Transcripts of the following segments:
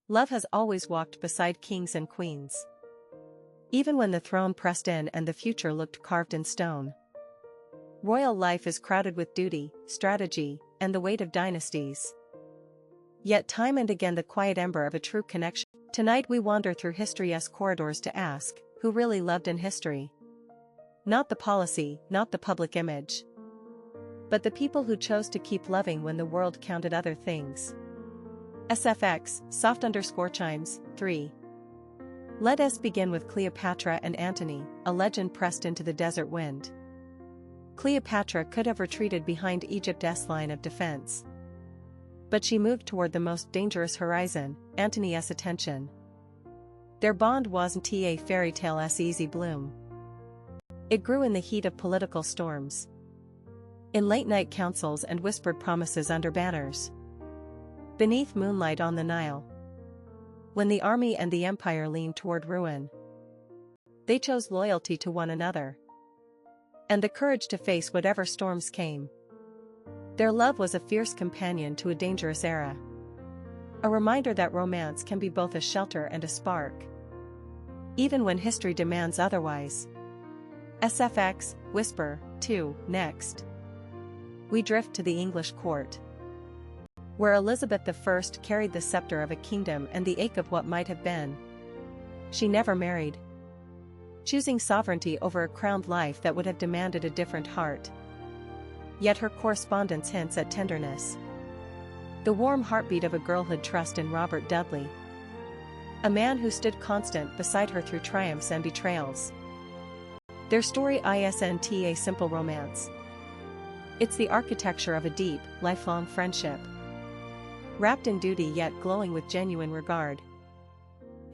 Love has always walked beside kings and queens. Even when the throne pressed in and the future looked carved in stone. Royal life is crowded with duty, strategy, and the weight of dynasties. Yet time and again the quiet ember of a true connection. Tonight we wander through history's corridors to ask, who really loved in history? Not the policy, not the public image, but the people who chose to keep loving when the world counted other things. SFX, soft_chimes, 3. Let us begin with Cleopatra and Antony, a legend pressed into the desert wind. Cleopatra could have retreated behind Egypt's line of defense. But she moved toward the most dangerous horizon, Antony's attention. Their bond wasn't a fairy tale's easy bloom. It grew in the heat of political storms. In late-night councils and whispered promises under banners. Beneath moonlight on the Nile. When the army and the empire leaned toward ruin. They chose loyalty to one another. And the courage to face whatever storms came. Their love was a fierce companion to a dangerous era. A reminder that romance can be both a shelter and a spark. Even when history demands otherwise. SFX, Whisper, 2, next. We drift to the English court. Where Elizabeth I carried the scepter of a kingdom and the ache of what might have been. She never married. Choosing sovereignty over a crowned life that would have demanded a different heart. Yet her correspondence hints at tenderness. The warm heartbeat of a girlhood trust in Robert Dudley. A man who stood constant beside her through triumphs and betrayals. Their story isn't a simple romance. It's the architecture of a deep, lifelong friendship. Wrapped in duty yet glowing with genuine regard.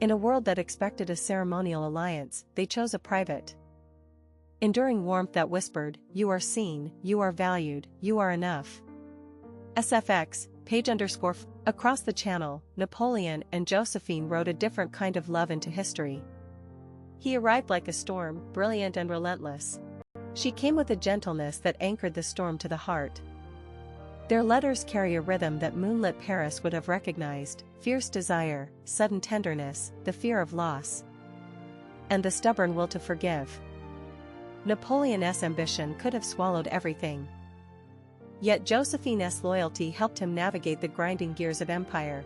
In a world that expected a ceremonial alliance, they chose a private, enduring warmth that whispered, "You are seen, you are valued, you are enough." SFX, page_. Across the channel, Napoleon and Josephine wrote a different kind of love into history. He arrived like a storm, brilliant and relentless. She came with a gentleness that anchored the storm to the heart. Their letters carry a rhythm that moonlit Paris would have recognized, fierce desire, sudden tenderness, the fear of loss, and the stubborn will to forgive. Napoleon's ambition could have swallowed everything. Yet Josephine's loyalty helped him navigate the grinding gears of empire.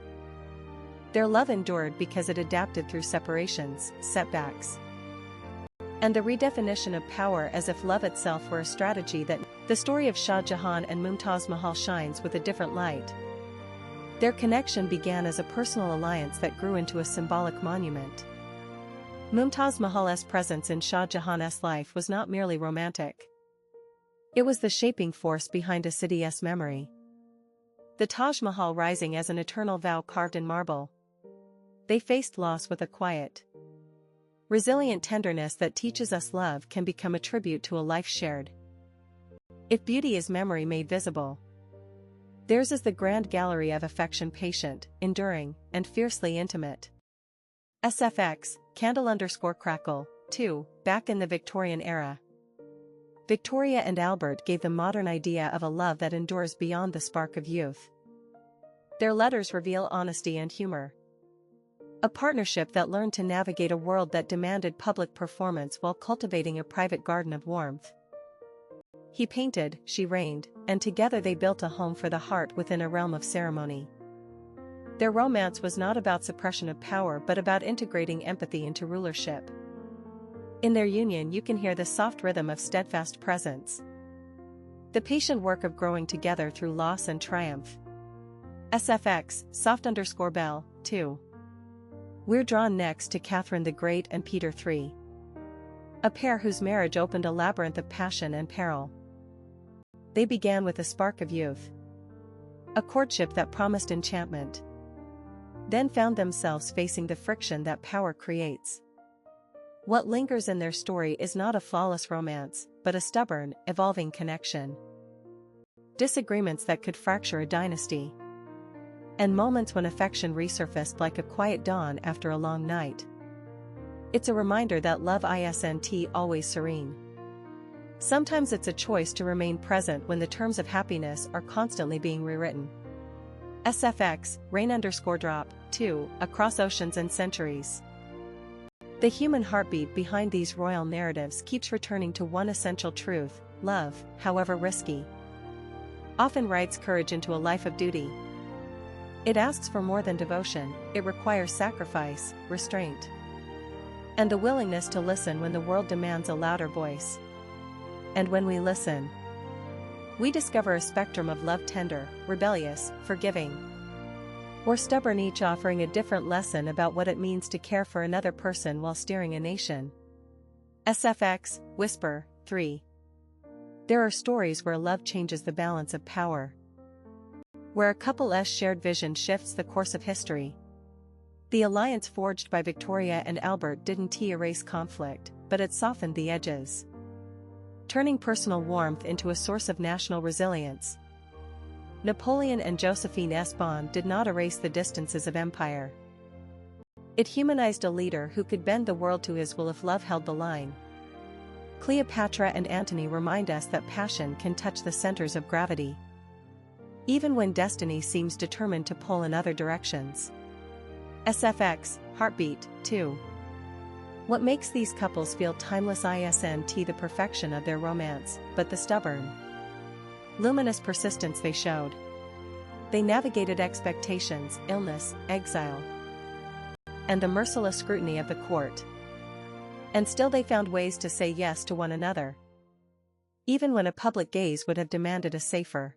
Their love endured because it adapted through separations, setbacks, and the redefinition of power as if love itself were a strategy that. The story of Shah Jahan and Mumtaz Mahal shines with a different light. Their connection began as a personal alliance that grew into a symbolic monument. Mumtaz Mahal's presence in Shah Jahan's life was not merely romantic. It was the shaping force behind a city's memory. The Taj Mahal rising as an eternal vow carved in marble. They faced loss with a quiet, resilient tenderness that teaches us love can become a tribute to a life shared. If beauty is memory made visible, theirs is the grand gallery of affection, patient, enduring, and fiercely intimate. SFX, candle_crackle, 2, back in the Victorian era. Victoria and Albert gave the modern idea of a love that endures beyond the spark of youth. Their letters reveal honesty and humor. A partnership that learned to navigate a world that demanded public performance while cultivating a private garden of warmth. He painted, she reigned, and together they built a home for the heart within a realm of ceremony. Their romance was not about suppression of power but about integrating empathy into rulership. In their union you can hear the soft rhythm of steadfast presence. The patient work of growing together through loss and triumph. SFX, soft_bell, 2. We're drawn next to Catherine the Great and Peter III. A pair whose marriage opened a labyrinth of passion and peril. They began with a spark of youth. A courtship that promised enchantment. Then found themselves facing the friction that power creates. What lingers in their story is not a flawless romance, but a stubborn, evolving connection. Disagreements that could fracture a dynasty. And moments when affection resurfaced like a quiet dawn after a long night. It's a reminder that love isn't always serene. Sometimes it's a choice to remain present when the terms of happiness are constantly being rewritten. SFX, rain_drop, 2, across oceans and centuries. The human heartbeat behind these royal narratives keeps returning to one essential truth: love, however risky, often rides courage into a life of duty. It asks for more than devotion, it requires sacrifice, restraint, and the willingness to listen when the world demands a louder voice. And when we listen, we discover a spectrum of love: tender, rebellious, forgiving, or stubborn, each offering a different lesson about what it means to care for another person while steering a nation. SFX, Whisper, 3. There are stories where love changes the balance of power, where a couple's shared vision shifts the course of history. The alliance forged by Victoria and Albert didn't erase conflict, but it softened the edges, turning personal warmth into a source of national resilience. Napoleon and Josephine's bond did not erase the distances of empire. It humanized a leader who could bend the world to his will if love held the line. Cleopatra and Antony remind us that passion can touch the centers of gravity, even when destiny seems determined to pull in other directions. SFX, Heartbeat, 2. What makes these couples feel timeless isn't the perfection of their romance, but the stubborn, luminous persistence they showed. They navigated expectations, illness, exile, and the merciless scrutiny of the court. And still they found ways to say yes to one another, even when a public gaze would have demanded a safer,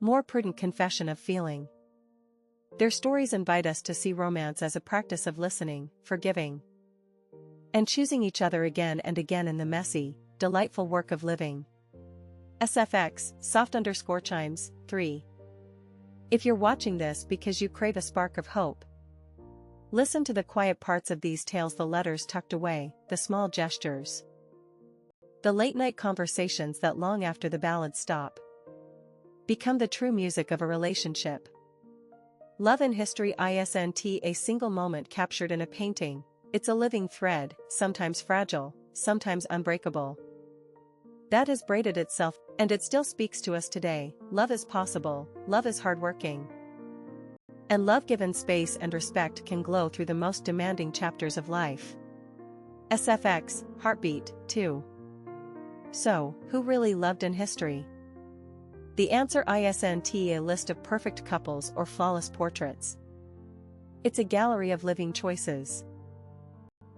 more prudent confession of feeling. Their stories invite us to see romance as a practice of listening, forgiving, and choosing each other again and again in the messy, delightful work of living. SFX, Soft_Chimes, 3. If you're watching this because you crave a spark of hope, listen to the quiet parts of these tales: the letters tucked away, the small gestures, the late-night conversations that long after the ballads stop become the true music of a relationship. Love in history isn't a single moment captured in a painting, it's a living thread, sometimes fragile, sometimes unbreakable, that has braided itself, and it still speaks to us today. Love is possible, love is hardworking, and love given space and respect can glow through the most demanding chapters of life. SFX, Heartbeat, 2. So, who really loved in history? The answer isn't a list of perfect couples or flawless portraits. It's a gallery of living choices.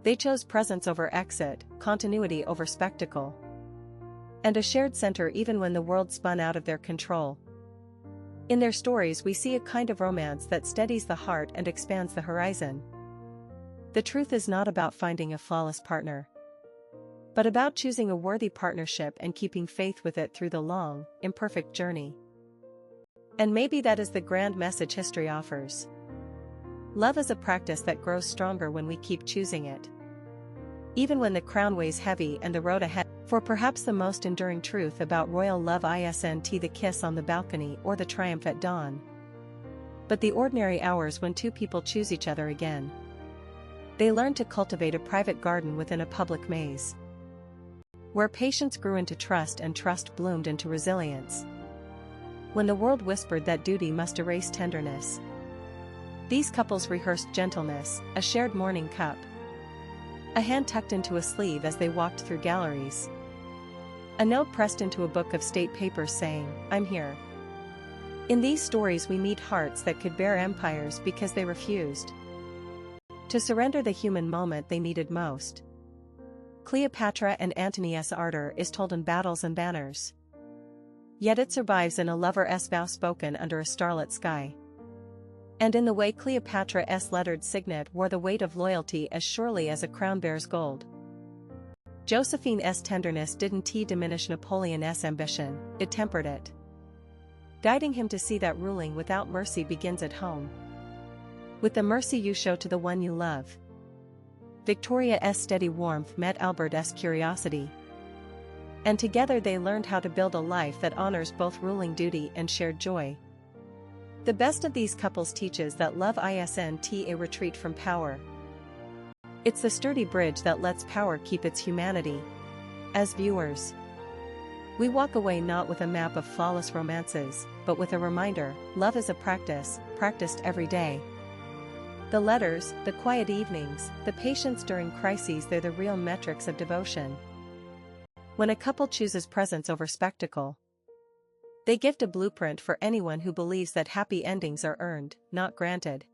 They chose presence over exit, continuity over spectacle, and a shared center even when the world spun out of their control. In their stories we see a kind of romance that steadies the heart and expands the horizon. The truth is not about finding a flawless partner, but about choosing a worthy partnership and keeping faith with it through the long, imperfect journey. And maybe that is the grand message history offers. Love is a practice that grows stronger when we keep choosing it, even when the crown weighs heavy and the road ahead. For perhaps the most enduring truth about royal love isn't the kiss on the balcony or the triumph at dawn, but the ordinary hours when two people choose each other again. They learn to cultivate a private garden within a public maze, where patience grew into trust and trust bloomed into resilience. When the world whispered that duty must erase tenderness, these couples rehearsed gentleness, a shared morning cup, a hand tucked into a sleeve as they walked through galleries, a note pressed into a book of state papers saying, "I'm here." In these stories we meet hearts that could bear empires because they refused to surrender the human moment they needed most. Cleopatra and Antony's ardor is told in battles and banners, yet it survives in a lover's vow spoken under a starlit sky. And in the way Cleopatra's lettered signet wore the weight of loyalty as surely as a crown bears gold. Josephine's tenderness didn't diminish Napoleon's ambition, it tempered it, guiding him to see that ruling without mercy begins at home, with the mercy you show to the one you love. Victoria's steady warmth met Albert's curiosity, and together they learned how to build a life that honors both ruling duty and shared joy. The best of these couples teaches that love isn't a retreat from power. It's the sturdy bridge that lets power keep its humanity. As viewers, We walk away not with a map of flawless romances, but with a reminder, love is a practice, practiced every day. The letters, the quiet evenings, the patience during crises, they're the real metrics of devotion. When a couple chooses presence over spectacle, they gift a blueprint for anyone who believes that happy endings are earned, not granted.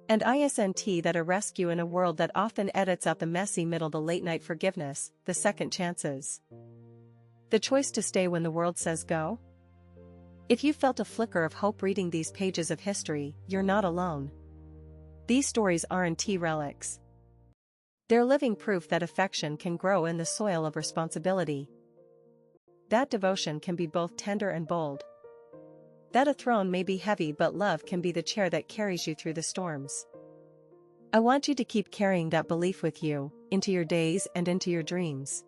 And isn't that a rescue in a world that often edits out the messy middle, the late-night forgiveness, the second chances. The choice to stay when the world says go? If you felt a flicker of hope reading these pages of history, you're not alone. These stories aren't relics. They're living proof that affection can grow in the soil of responsibility. That devotion can be both tender and bold. That a throne may be heavy, but love can be the chair that carries you through the storms. I want you to keep carrying that belief with you, into your days and into your dreams.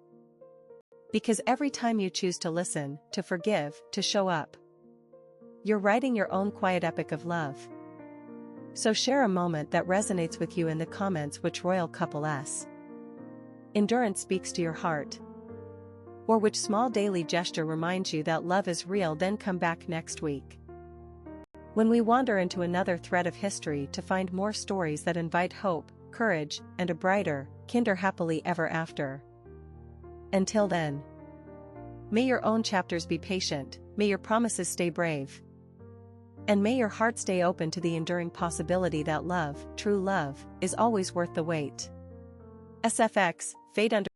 Because every time you choose to listen, to forgive, to show up, you're writing your own quiet epic of love. So share a moment that resonates with you in the comments. Which royal couple endurance speaks to your heart? Or which small daily gesture reminds you that love is real? Then come back next week, when we wander into another thread of history to find more stories that invite hope, courage, and a brighter, kinder happily ever after. Until then, may your own chapters be patient, may your promises stay brave, and may your heart stay open to the enduring possibility that love, true love, is always worth the wait. SFX, Fate Under